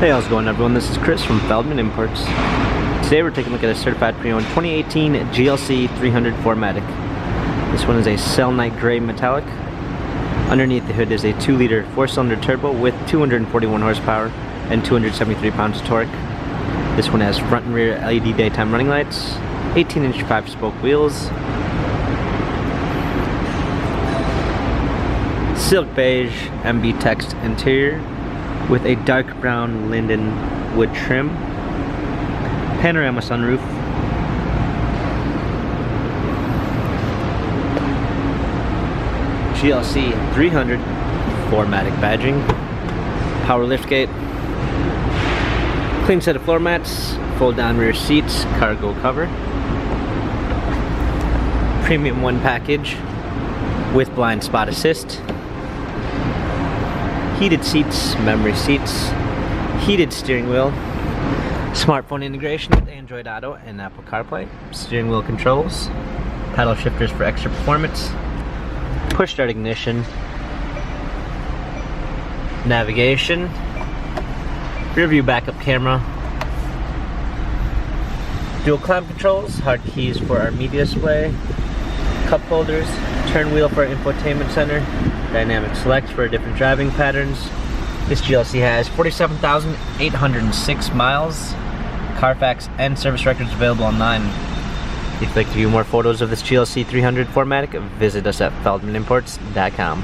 Hey, how's it going, everyone? This is Chris from Feldmann Imports. Today we're taking a look at a certified pre-owned 2018 GLC 300 4MATIC. This one is a Selenite Gray metallic. Underneath the hood is a 2-liter 4-cylinder turbo with 241 horsepower and 273 pounds of torque. This one has front and rear LED daytime running lights, 18-inch 5-spoke wheels, silk beige MB text interior with a dark brown linden wood trim, panorama sunroof, GLC 300 4MATIC badging, power liftgate, clean set of floor mats, fold down rear seats, cargo cover, premium 1 package with blind spot assist, heated seats, memory seats, heated steering wheel, smartphone integration with Android Auto and Apple CarPlay, steering wheel controls, paddle shifters for extra performance, push start ignition, navigation, rear view backup camera, dual climate controls, hard keys for our media display, cup holders, turn wheel for our infotainment center, dynamic select for different driving patterns. This GLC has 47,806 miles, Carfax and service records available online. If you'd like to view more photos of this GLC 300 4MATIC, visit us at feldmanimports.com.